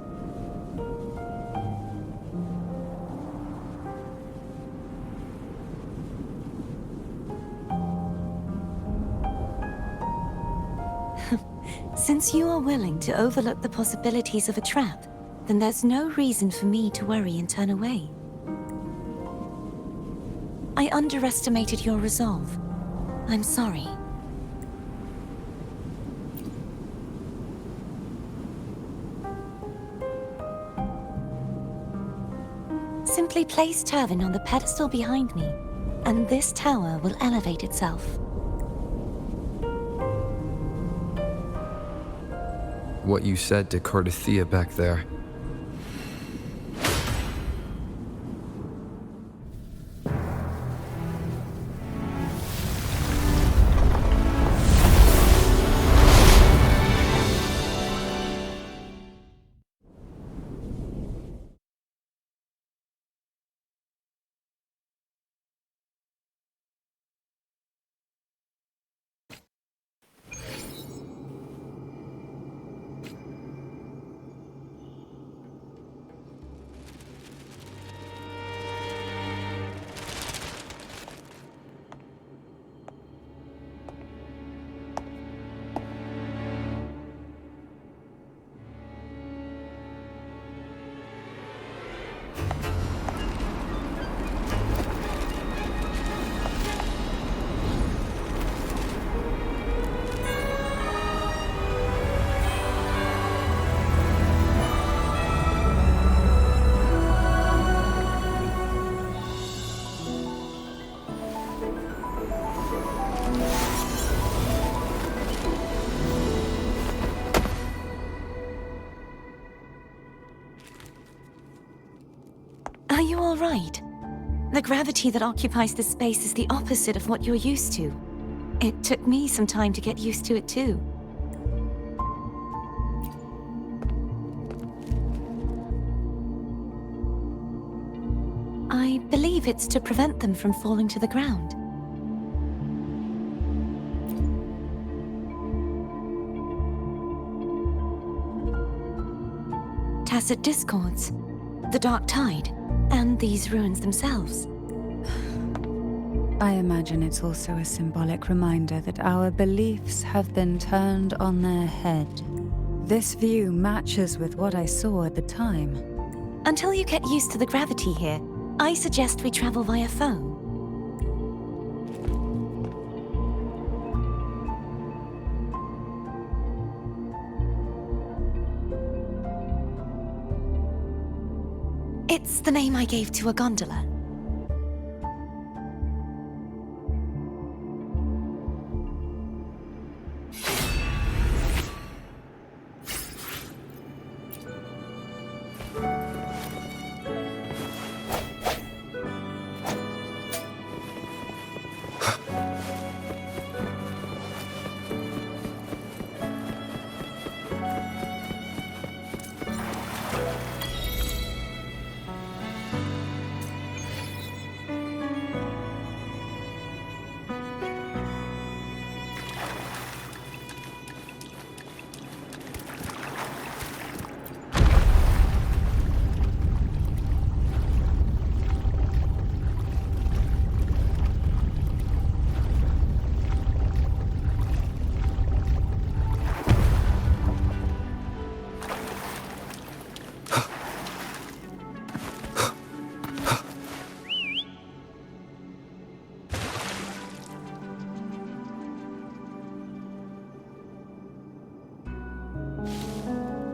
Since you are willing to overlook the possibilities of a trap, then there's no reason for me to worry and turn away. I underestimated your resolve. I'm sorry. Simply place Turvin on the pedestal behind me, and this tower will elevate itself. What you said to Cartathea back there. you all right? The gravity that occupies this space is the opposite of what you're used to. It took me some time to get used to it too. I believe it's to prevent them from falling to the ground. Tacit discords, the dark tide, and these ruins themselves. I imagine it's also a symbolic reminder that our beliefs have been turned on their head. This view matches with what I saw at the time. Until you get used to the gravity here, I suggest we travel via foam. It's the name I gave to a gondola.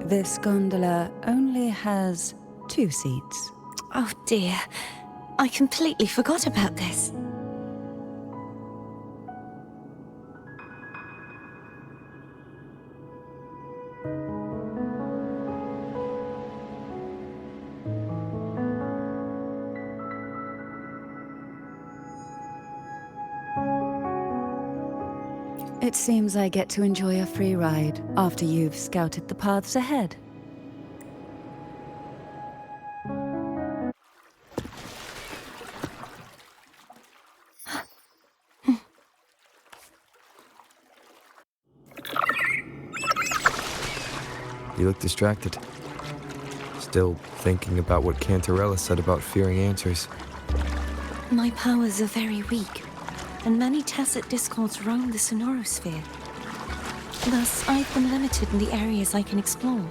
This gondola only has 2 seats. Oh dear, I completely forgot about this. It seems I get to enjoy a free ride after you've scouted the paths ahead. You look distracted. Still thinking about what Cantarella said about fearing answers. My powers are very weak, and many tacit discords roam the sonorosphere. Thus, I've been limited in the areas I can explore.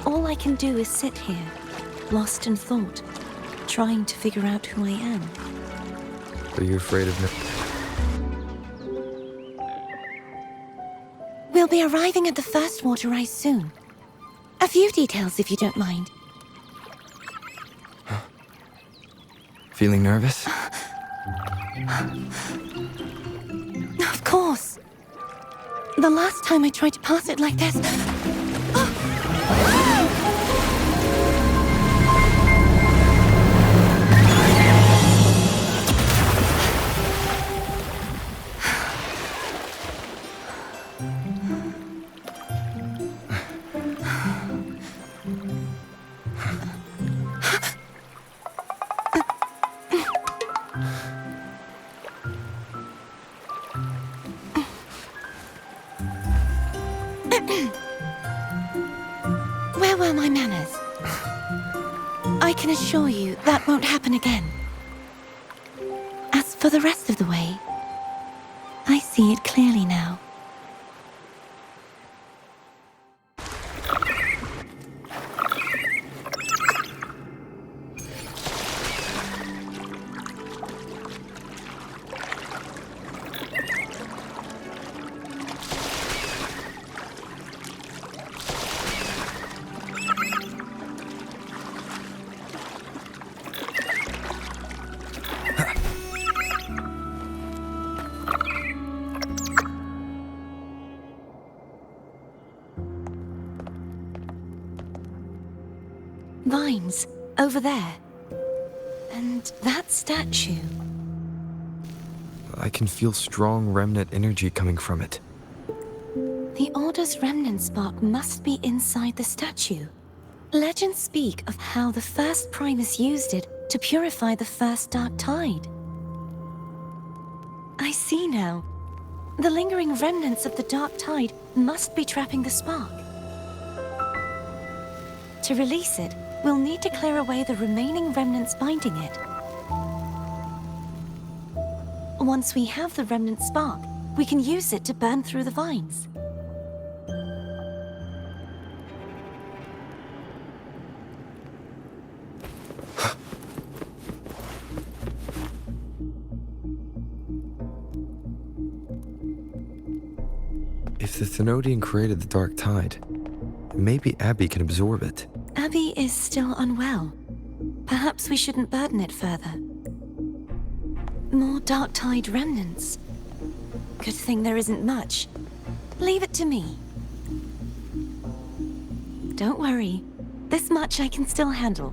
All I can do is sit here, lost in thought, trying to figure out who I am. Are you afraid of me? We'll be arriving at the first water rise soon. A few details, if you don't mind. Feeling nervous? Of course. The last time I tried to pass it like this... Where were my manners? I can assure you that won't happen again. As for the rest of the way, I see it clearly now. Vines, over there. And that statue. I can feel strong remnant energy coming from it. The Order's remnant spark must be inside the statue. Legends speak of how the first Primus used it to purify the first Dark Tide. I see now. The lingering remnants of the Dark Tide must be trapping the spark. To release it, we'll need to clear away the remaining remnants binding it. Once we have the remnant spark, we can use it to burn through the vines. If the Thenodian created the Dark Tide, maybe Abby can absorb it. Abby is still unwell. Perhaps we shouldn't burden it further. More Dark Tide remnants. Good thing there isn't much. Leave it to me. Don't worry. This much I can still handle.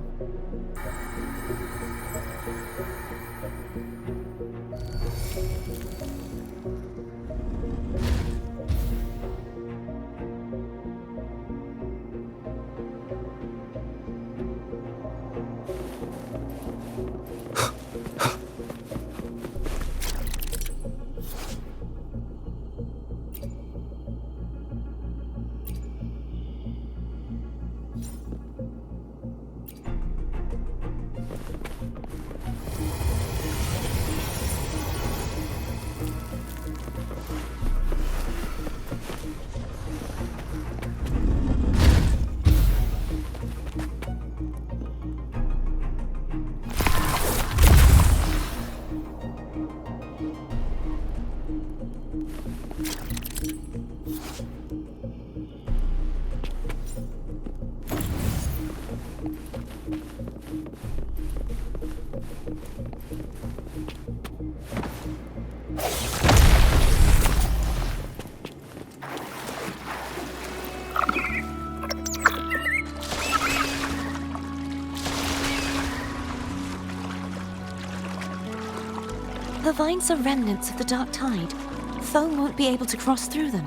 The vines are remnants of the Dark Tide. Foe won't be able to cross through them.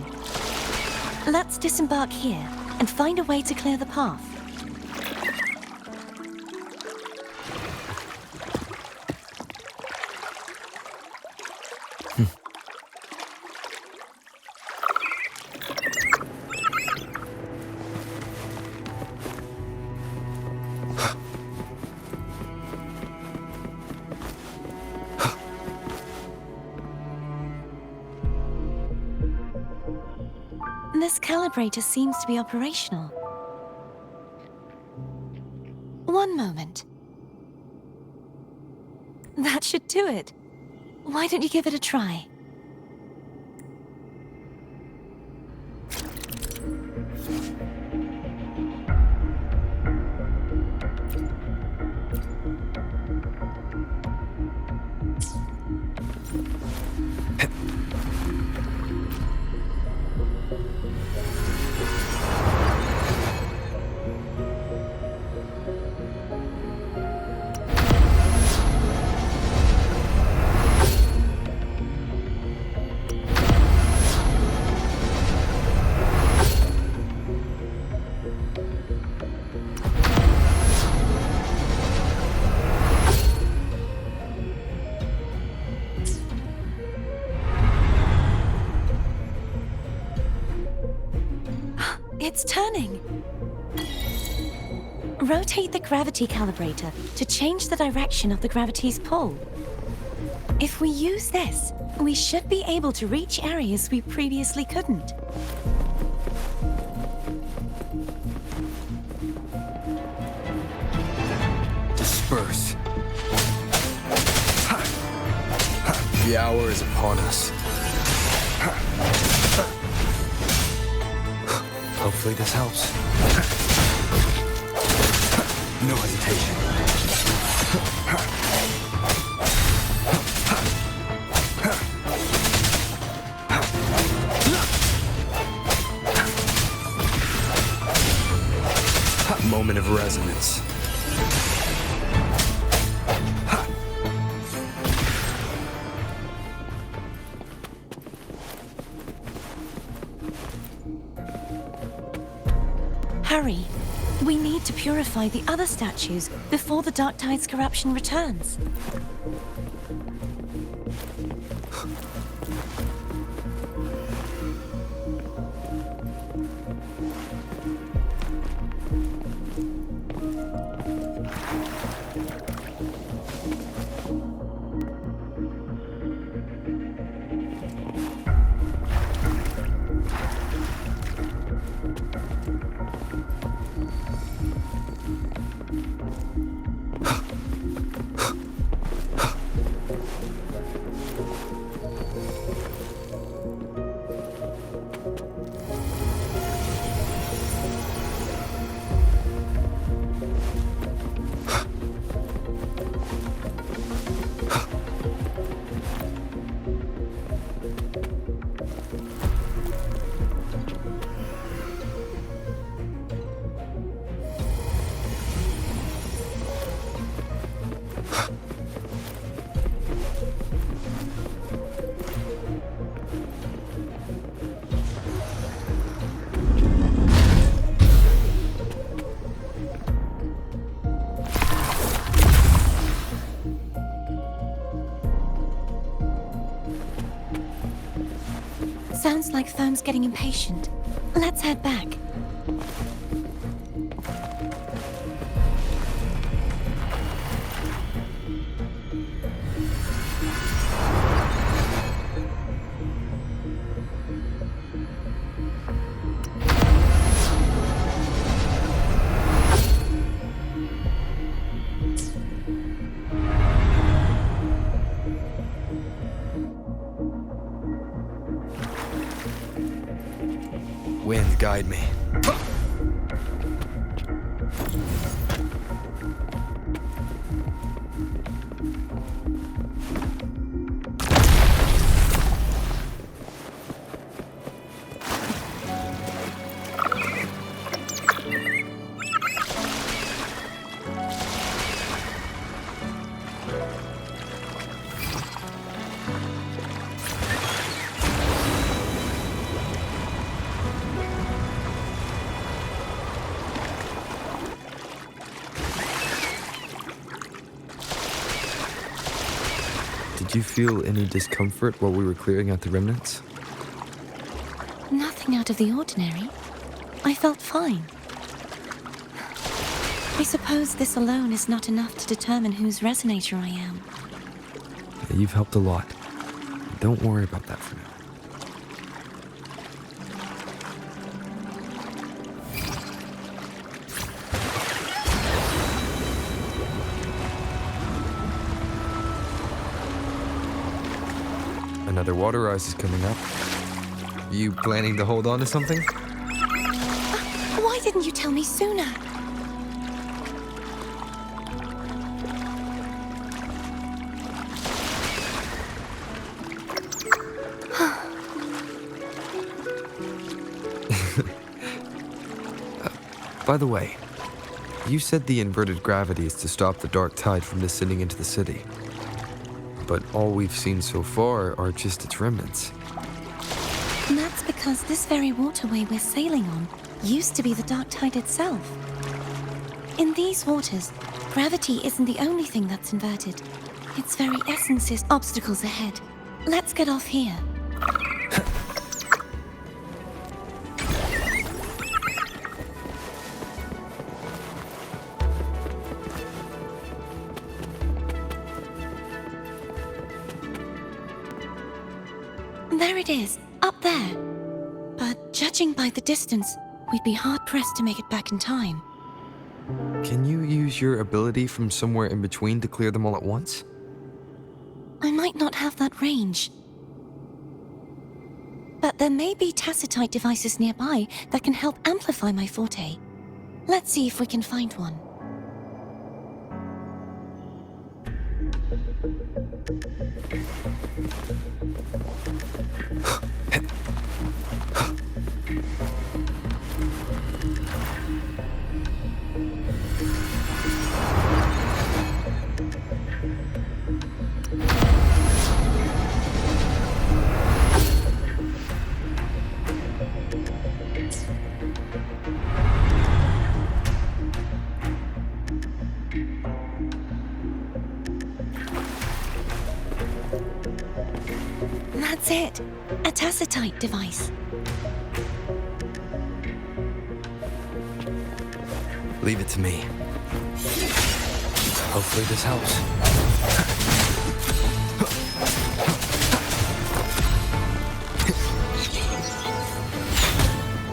Let's disembark here and find a way to clear the path. This calibrator seems to be operational. One moment. That should do it. Why don't you give it a try? It's turning. Rotate the gravity calibrator to change the direction of the gravity's pull. If we use this, we should be able to reach areas we previously couldn't. Disperse. The hour is upon us. Hopefully this helps. No hesitation. Moment of resonance. Hurry! We need to purify the other statues before the Dark Tide's corruption returns. Sounds like Foam's getting impatient. Let's head back. Wind, guide me. Did you feel any discomfort while we were clearing out the remnants? Nothing out of the ordinary. I felt fine. I suppose this alone is not enough to determine whose resonator I am. Yeah, you've helped a lot. Don't worry about that for now. Another water rise is coming up. You planning to hold on to something? Why didn't you tell me sooner? By the way, you said the inverted gravity is to stop the dark tide from descending into the city. But all we've seen so far are just its remnants. And that's because this very waterway we're sailing on used to be the Dark Tide itself. In these waters, gravity isn't the only thing that's inverted. Its very essence is obstacles ahead. Let's get off here. There it is, up there. But judging by the distance, we'd be hard-pressed to make it back in time. Can you use your ability from somewhere in between to clear them all at once? I might not have that range. But there may be tacitite devices nearby that can help amplify my forte. Let's see if we can find one. A tacitite device. Leave it to me. Hopefully this helps.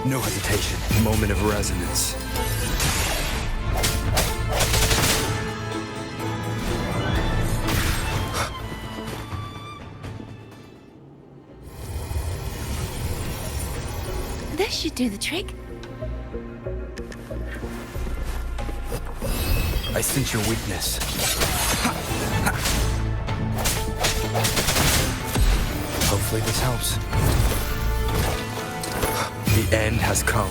No hesitation. Moment of resonance. This should do the trick. I sense your weakness. Hopefully this helps. The end has come.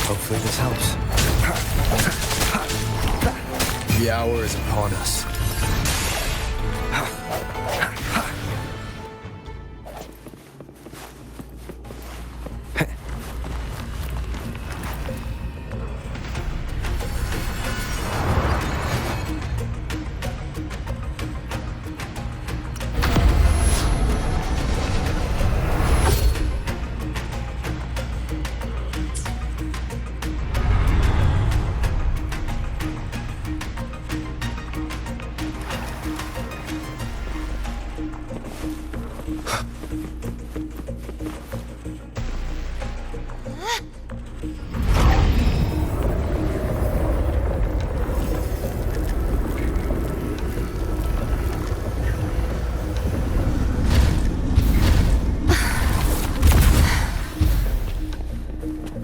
Hopefully this helps. The hour is upon us.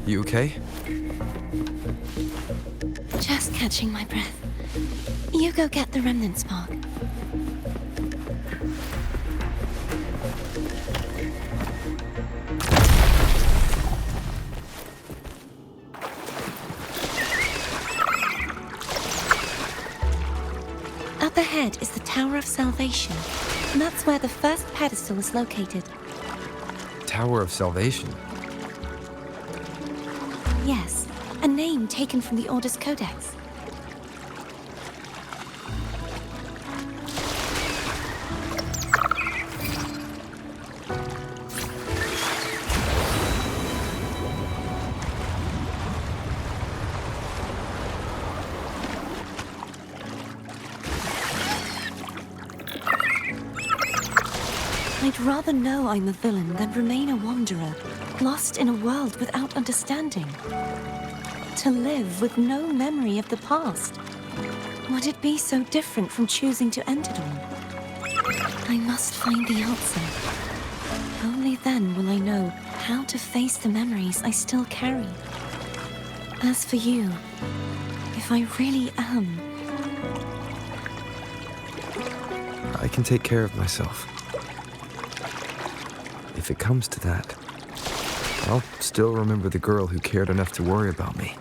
You okay? Just catching my breath. You go get the remnant spark. Up ahead is the Tower of Salvation. And that's where the first pedestal is located. Tower of Salvation. Yes, a name taken from the Order's Codex. I'd rather know I'm a villain than remain a wanderer, lost in a world without understanding. To live with no memory of the past. Would it be so different from choosing to end it all? I must find the answer. Only then will I know how to face the memories I still carry. As for you, if I really am... I can take care of myself. If it comes to that, I'll still remember the girl who cared enough to worry about me.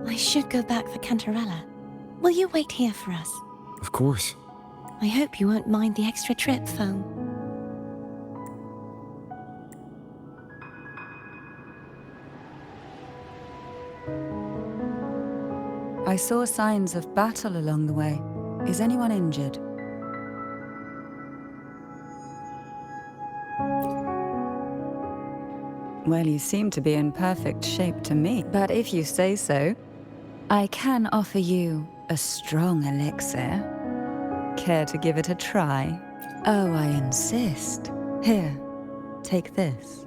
I should go back for Cantarella. Will you wait here for us? Of course. I hope you won't mind the extra trip, Foam. I saw signs of battle along the way. Is anyone injured? Well, you seem to be in perfect shape to me, but if you say so, I can offer you a strong elixir. Care to give it a try? Oh, I insist. Here, take this.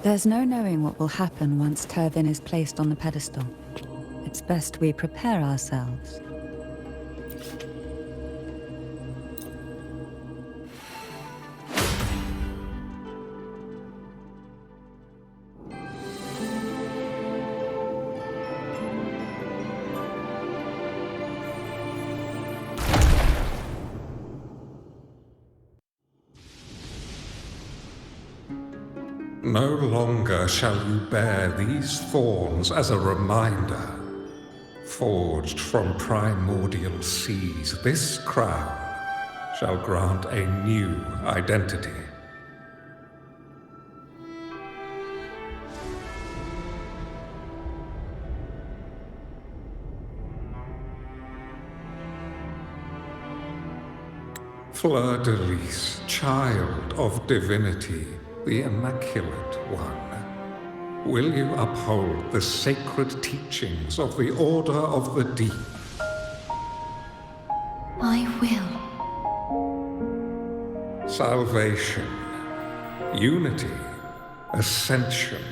There's no knowing what will happen once Turvin is placed on the pedestal. It's best we prepare ourselves. No longer shall you bear these thorns as a reminder. Forged from primordial seas, this crown shall grant a new identity. Fleur-de-Lis, child of divinity, the Immaculate One, will you uphold the sacred teachings of the Order of the Deep? I will. Salvation, unity, ascension.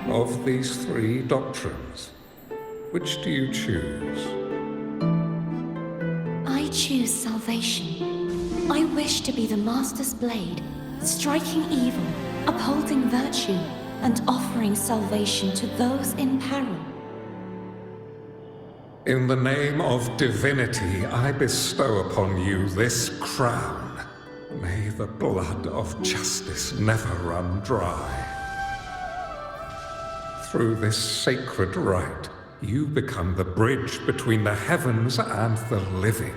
Of these three doctrines, which do you choose? I choose salvation. I wish to be the Master's blade, striking evil, upholding virtue, and offering salvation to those in peril. In the name of divinity, I bestow upon you this crown. May the blood of justice never run dry. Through this sacred rite, you become the bridge between the heavens and the living.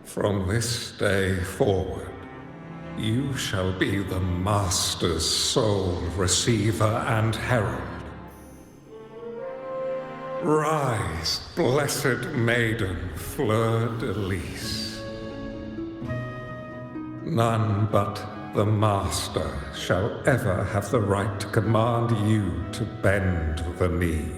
From this day forward, you shall be the Master's sole receiver and herald. Rise, blessed maiden Fleur-de-Lis. None but the Master shall ever have the right to command you to bend the knee.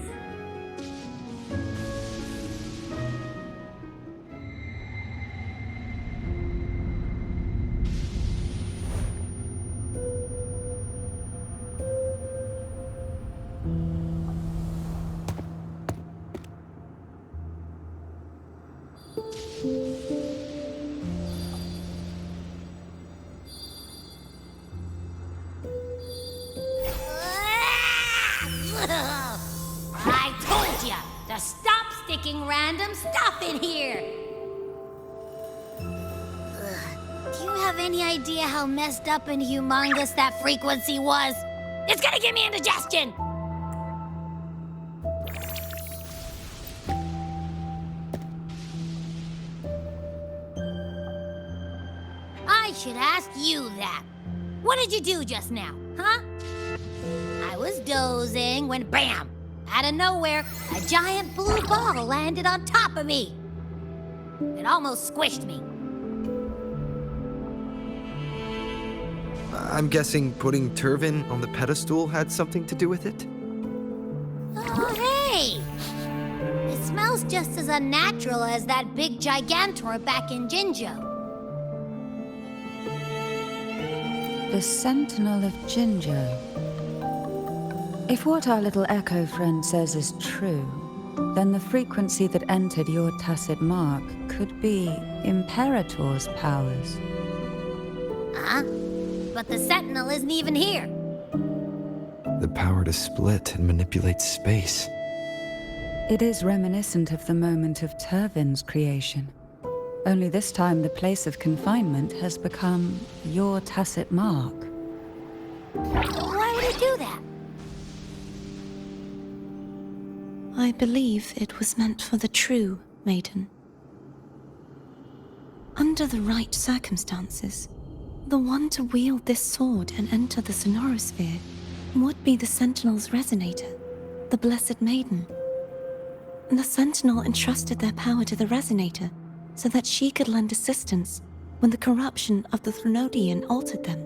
I told ya to stop sticking random stuff in here! Do you have any idea how messed up and humongous that frequency was? It's gonna give me indigestion! I should ask you that. What did you do just now, huh? I was dozing when bam! Out of nowhere, a giant blue ball landed on top of me. It almost squished me. I'm guessing putting Turvin on the pedestal had something to do with it? Oh, hey! It smells just as unnatural as that big gigantor back in Jinzhou. The Sentinel of Jinzhou. If what our little echo friend says is true, then the frequency that entered your tacit mark could be Imperator's powers. Huh? But the Sentinel isn't even here. The power to split and manipulate space. It is reminiscent of the moment of Turvin's creation. Only this time the place of confinement has become your tacit mark. Why would it do that? I believe it was meant for the true maiden. Under the right circumstances, the one to wield this sword and enter the sonorosphere would be the Sentinel's resonator, the Blessed Maiden. The Sentinel entrusted their power to the resonator so that she could lend assistance when the corruption of the Threnodian altered them.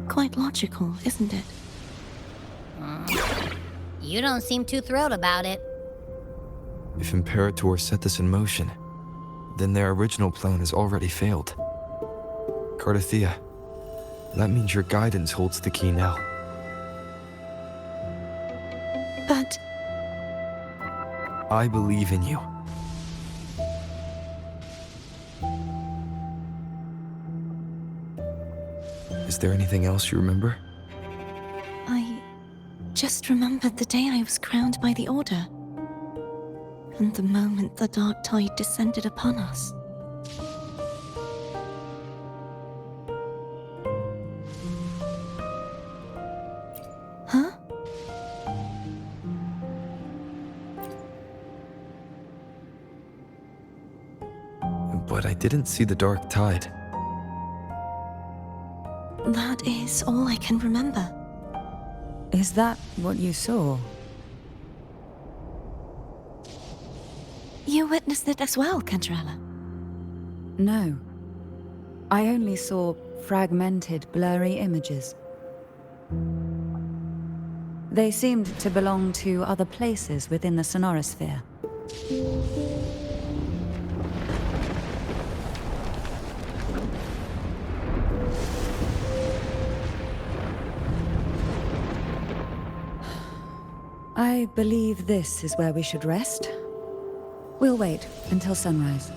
Quite logical, isn't it? You don't seem too thrilled about it. If Imperator set this in motion, then their original plan has already failed. Cardothea, That means your guidance holds the key now. But I believe in you. Is there anything else you remember? I just remembered the day I was crowned by the Order. And the moment the dark tide descended upon us. Huh? But I didn't see the dark tide. That is all I can remember. Is that what you saw? You witnessed it as well, Cantarella. No. I only saw fragmented, blurry images. They seemed to belong to other places within the sonorosphere. I believe this is where we should rest. We'll wait until sunrise.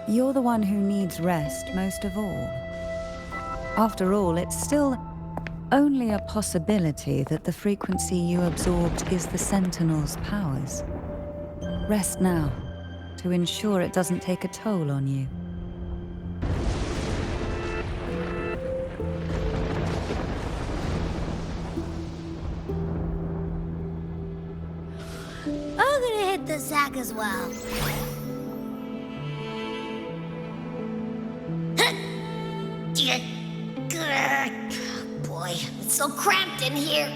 You're the one who needs rest most of all. After all, it's still only a possibility that the frequency you absorbed is the Sentinel's powers. Rest now, to ensure it doesn't take a toll on you. I'm gonna hit the sack as well. Boy, it's so cramped in here.